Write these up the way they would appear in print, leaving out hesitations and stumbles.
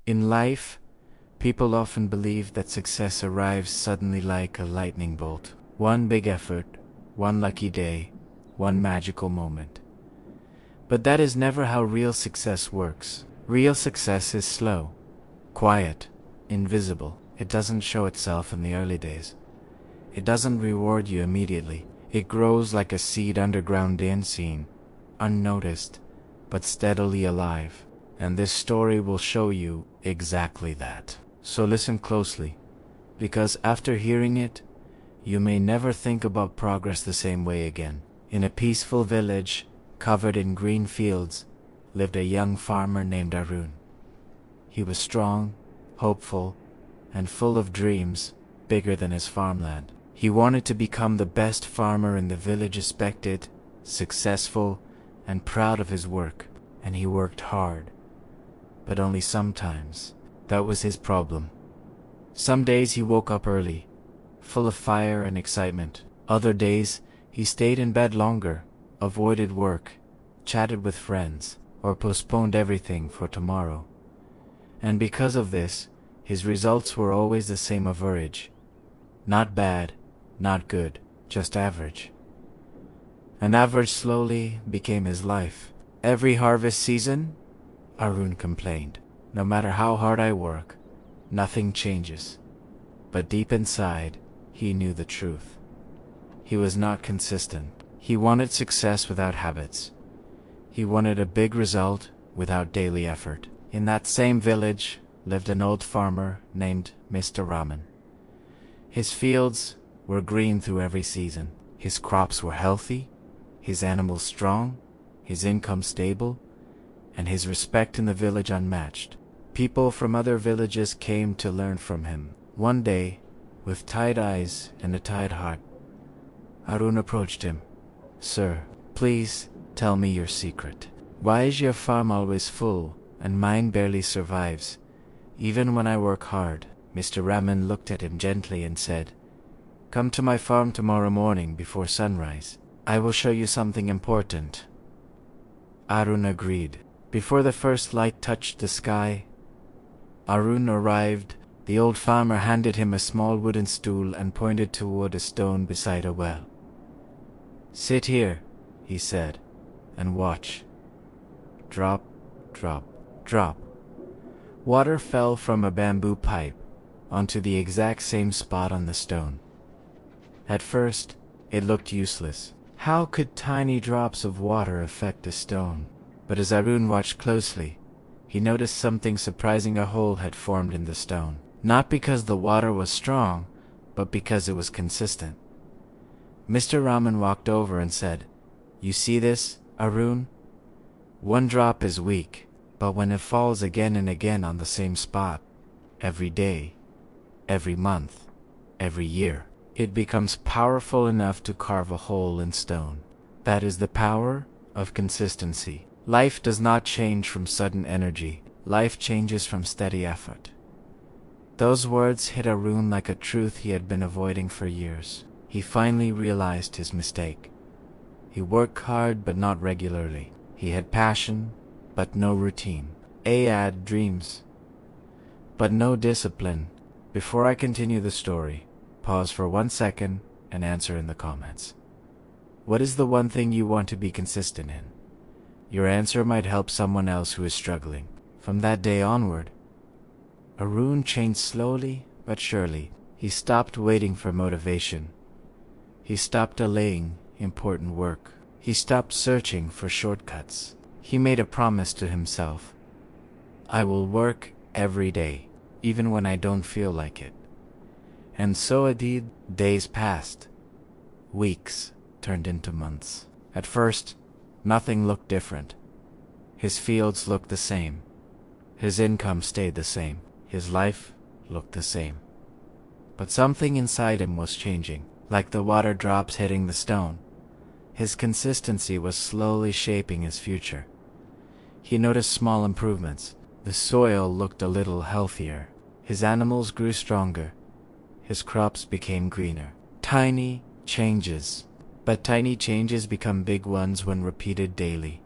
In life, people often believe that success arrives suddenly like a lightning bolt. One big effort, one lucky day, one magical moment. But that is never how real success works. Real success is slow, quiet, invisible. It doesn't show itself in the early days. It doesn't reward you immediately. It grows like a seed underground, unseen, unnoticed, but steadily alive. And this story will show you exactly that. So listen closely, because after hearing it, you may never think about progress the same way again. In a peaceful village, covered in green fields, lived a young farmer named Arun. He was strong, hopeful, and full of dreams bigger than his farmland. He wanted to become the best farmer in the village, respected, successful, and proud of his work. And he worked hard, but only sometimes. That was his problem. Some days he woke up early, full of fire and excitement. Other days he stayed in bed longer, avoided work, chatted with friends, or postponed everything for tomorrow. And because of this, his results were always the same: average. Not bad, not good, just average. And average slowly became his life. Every harvest season, Arun complained. No matter how hard I work, nothing changes. But deep inside, he knew the truth. He was not consistent. He wanted success without habits. He wanted a big result without daily effort. In that same village lived an old farmer named Mr. Raman. His fields were green through every season. His crops were healthy, his animals strong, his income stable, and his respect in the village unmatched. People from other villages came to learn from him. One day, with tired eyes and a tired heart, Arun approached him. "Sir, please tell me your secret. Why is your farm always full and mine barely survives, even when I work hard?" Mr. Raman looked at him gently and said, "Come to my farm tomorrow morning before sunrise. I will show you something important." Arun agreed. Before the first light touched the sky, Arun arrived. The old farmer handed him a small wooden stool and pointed toward a stone beside a well. "Sit here," he said, "and watch." Drop, drop, drop. Water fell from a bamboo pipe onto the exact same spot on the stone. At first, it looked useless. How could tiny drops of water affect a stone? But as Arun watched closely, he noticed something surprising. A hole had formed in the stone. Not because the water was strong, but because it was consistent. Mr. Raman walked over and said, "You see this, Arun? One drop is weak, but when it falls again and again on the same spot, every day, every month, every year, it becomes powerful enough to carve a hole in stone." That is the power of consistency. Life does not change from sudden energy. Life changes from steady effort. Those words hit Arun like a truth he had been avoiding for years. He finally realized his mistake. He worked hard but not regularly. He had passion but no routine. He had dreams but no discipline. Before I continue the story, pause for 1 second and answer in the comments. What is the one thing you want to be consistent in? Your answer might help someone else who is struggling. From that day onward, Arun changed slowly but surely. He stopped waiting for motivation. He stopped delaying important work. He stopped searching for shortcuts. He made a promise to himself. "I will work every day, even when I don't feel like it." And so it did. Days passed. Weeks turned into months. At first, nothing looked different. His fields looked the same. His income stayed the same. His life looked the same. But something inside him was changing, like the water drops hitting the stone. His consistency was slowly shaping his future. He noticed small improvements. The soil looked a little healthier. His animals grew stronger. His crops became greener. Tiny changes. But tiny changes become big ones when repeated daily.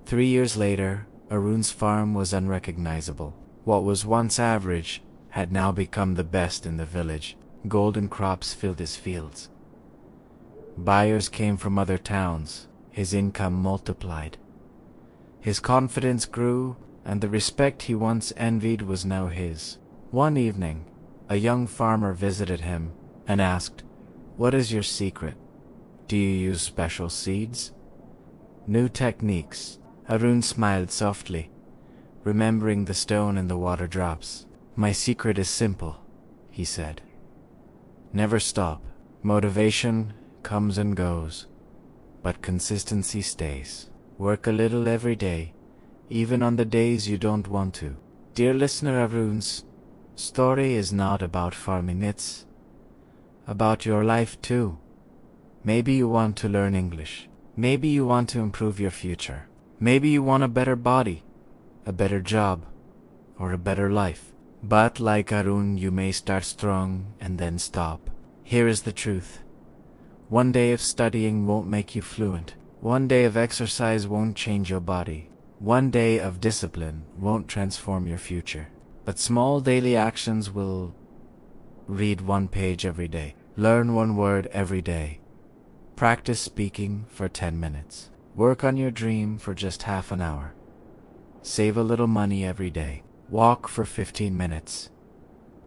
3 years later, Arun's farm was unrecognizable. What was once average had now become the best in the village. Golden crops filled his fields. Buyers came from other towns. His income multiplied. His confidence grew, and the respect he once envied was now his. One evening, a young farmer visited him and asked, "What is your secret? Do you use special seeds? New techniques?" Arun smiled softly, remembering the stone and the water drops. "My secret is simple," he said. "Never stop. Motivation comes and goes, but consistency stays. Work a little every day, even on the days you don't want to." Dear listener, Arun's story is not about farming, it's about your life too. Maybe you want to learn English. Maybe you want to improve your future. Maybe you want a better body, a better job, or a better life. But like Arun, you may start strong and then stop. Here is the truth. One day of studying won't make you fluent. One day of exercise won't change your body. One day of discipline won't transform your future. But small daily actions will. Read one page every day. Learn one word every day. Practice speaking for 10 minutes. Work on your dream for just half an hour. Save a little money every day. Walk for 15 minutes.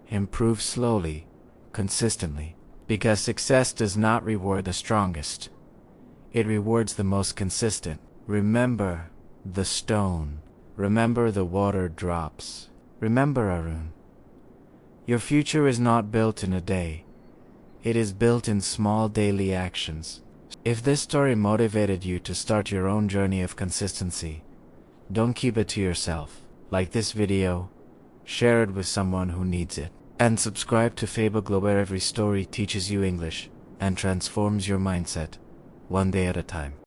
Improve slowly, consistently, because success does not reward the strongest. It rewards the most consistent. Remember the stone. Remember the water drops. Remember, Arun, your future is not built in a day. It is built in small daily actions. If this story motivated you to start your own journey of consistency, don't keep it to yourself. Like this video, share it with someone who needs it, and subscribe to FableGlow, where every story teaches you English and transforms your mindset one day at a time.